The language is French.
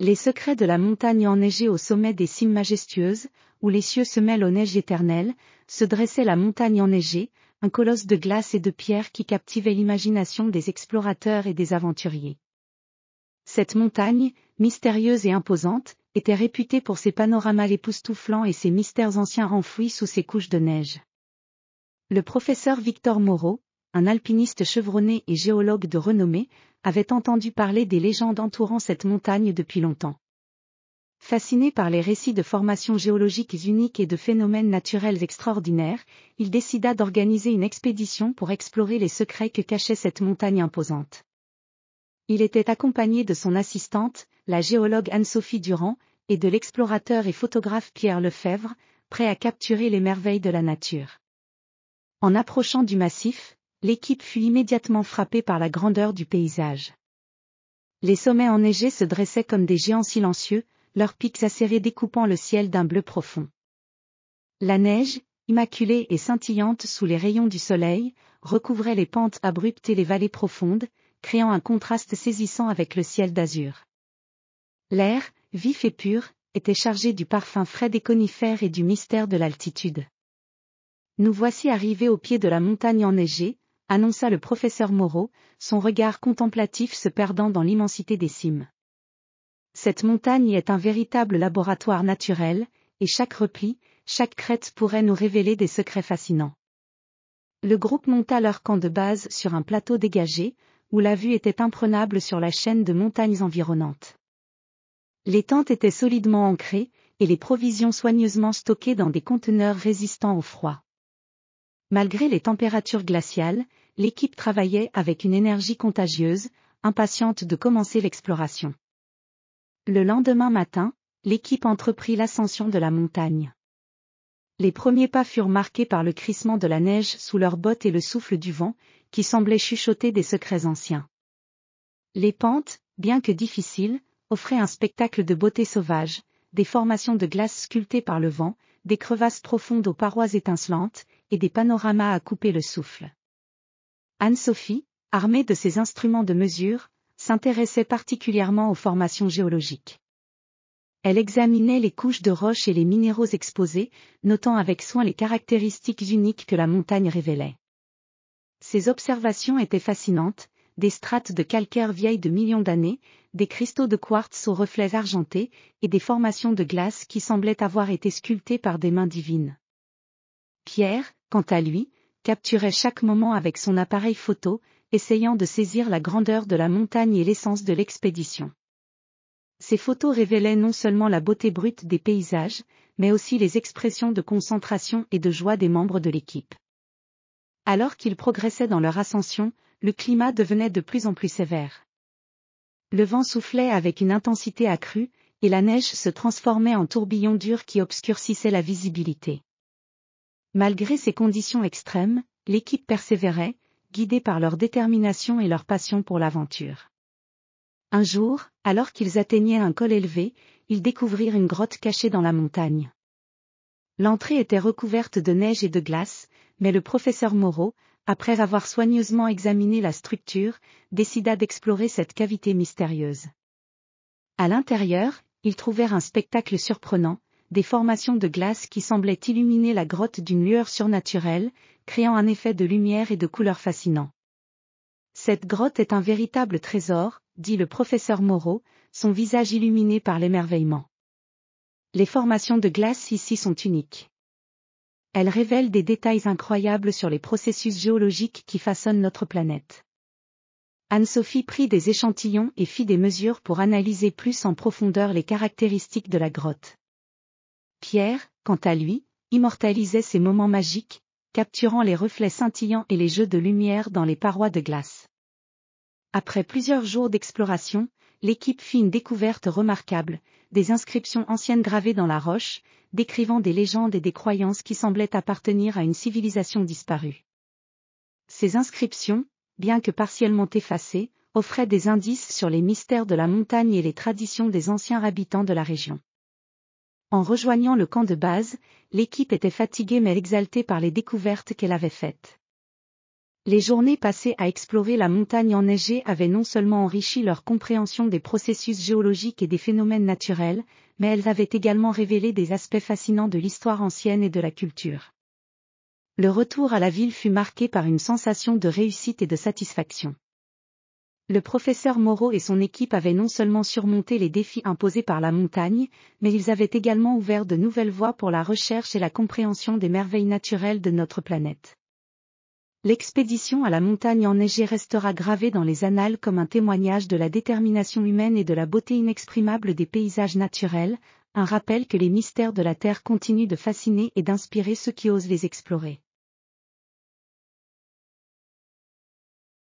Les secrets de la montagne enneigée au sommet des cimes majestueuses, où les cieux se mêlent aux neiges éternelles, se dressait la montagne enneigée, un colosse de glace et de pierre qui captivait l'imagination des explorateurs et des aventuriers. Cette montagne, mystérieuse et imposante, était réputée pour ses panoramas époustouflants et ses mystères anciens enfouis sous ses couches de neige. Le professeur Victor Moreau, un alpiniste chevronné et géologue de renommée, avait entendu parler des légendes entourant cette montagne depuis longtemps. Fasciné par les récits de formations géologiques uniques et de phénomènes naturels extraordinaires, il décida d'organiser une expédition pour explorer les secrets que cachait cette montagne imposante. Il était accompagné de son assistante, la géologue Anne-Sophie Durand, et de l'explorateur et photographe Pierre Lefebvre, prêt à capturer les merveilles de la nature. En approchant du massif, l'équipe fut immédiatement frappée par la grandeur du paysage. Les sommets enneigés se dressaient comme des géants silencieux, leurs pics acérés découpant le ciel d'un bleu profond. La neige, immaculée et scintillante sous les rayons du soleil, recouvrait les pentes abruptes et les vallées profondes, créant un contraste saisissant avec le ciel d'azur. L'air, vif et pur, était chargé du parfum frais des conifères et du mystère de l'altitude. Nous voici arrivés au pied de la montagne enneigée, annonça le professeur Moreau, son regard contemplatif se perdant dans l'immensité des cimes. Cette montagne est un véritable laboratoire naturel, et chaque repli, chaque crête pourrait nous révéler des secrets fascinants. Le groupe monta leur camp de base sur un plateau dégagé, où la vue était imprenable sur la chaîne de montagnes environnantes. Les tentes étaient solidement ancrées, et les provisions soigneusement stockées dans des conteneurs résistants au froid. Malgré les températures glaciales, l'équipe travaillait avec une énergie contagieuse, impatiente de commencer l'exploration. Le lendemain matin, l'équipe entreprit l'ascension de la montagne. Les premiers pas furent marqués par le crissement de la neige sous leurs bottes et le souffle du vent, qui semblait chuchoter des secrets anciens. Les pentes, bien que difficiles, offraient un spectacle de beauté sauvage, des formations de glace sculptées par le vent, des crevasses profondes aux parois étincelantes, et des panoramas à couper le souffle. Anne-Sophie, armée de ses instruments de mesure, s'intéressait particulièrement aux formations géologiques. Elle examinait les couches de roches et les minéraux exposés, notant avec soin les caractéristiques uniques que la montagne révélait. Ses observations étaient fascinantes, des strates de calcaire vieilles de millions d'années, des cristaux de quartz aux reflets argentés, et des formations de glace qui semblaient avoir été sculptées par des mains divines. Pierre, quant à lui, capturait chaque moment avec son appareil photo, essayant de saisir la grandeur de la montagne et l'essence de l'expédition. Ces photos révélaient non seulement la beauté brute des paysages, mais aussi les expressions de concentration et de joie des membres de l'équipe. Alors qu'ils progressaient dans leur ascension, le climat devenait de plus en plus sévère. Le vent soufflait avec une intensité accrue, et la neige se transformait en tourbillons durs qui obscurcissaient la visibilité. Malgré ces conditions extrêmes, l'équipe persévérait, guidée par leur détermination et leur passion pour l'aventure. Un jour, alors qu'ils atteignaient un col élevé, ils découvrirent une grotte cachée dans la montagne. L'entrée était recouverte de neige et de glace, mais le professeur Moreau, après avoir soigneusement examiné la structure, décida d'explorer cette cavité mystérieuse. À l'intérieur, ils trouvèrent un spectacle surprenant, des formations de glace qui semblaient illuminer la grotte d'une lueur surnaturelle, créant un effet de lumière et de couleurs fascinant. Cette grotte est un véritable trésor, dit le professeur Moreau, son visage illuminé par l'émerveillement. Les formations de glace ici sont uniques. Elles révèlent des détails incroyables sur les processus géologiques qui façonnent notre planète. Anne-Sophie prit des échantillons et fit des mesures pour analyser plus en profondeur les caractéristiques de la grotte. Pierre, quant à lui, immortalisait ces moments magiques, capturant les reflets scintillants et les jeux de lumière dans les parois de glace. Après plusieurs jours d'exploration, l'équipe fit une découverte remarquable, des inscriptions anciennes gravées dans la roche, décrivant des légendes et des croyances qui semblaient appartenir à une civilisation disparue. Ces inscriptions, bien que partiellement effacées, offraient des indices sur les mystères de la montagne et les traditions des anciens habitants de la région. En rejoignant le camp de base, l'équipe était fatiguée mais exaltée par les découvertes qu'elle avait faites. Les journées passées à explorer la montagne enneigée avaient non seulement enrichi leur compréhension des processus géologiques et des phénomènes naturels, mais elles avaient également révélé des aspects fascinants de l'histoire ancienne et de la culture. Le retour à la ville fut marqué par une sensation de réussite et de satisfaction. Le professeur Moreau et son équipe avaient non seulement surmonté les défis imposés par la montagne, mais ils avaient également ouvert de nouvelles voies pour la recherche et la compréhension des merveilles naturelles de notre planète. L'expédition à la montagne enneigée restera gravée dans les annales comme un témoignage de la détermination humaine et de la beauté inexprimable des paysages naturels, un rappel que les mystères de la Terre continuent de fasciner et d'inspirer ceux qui osent les explorer.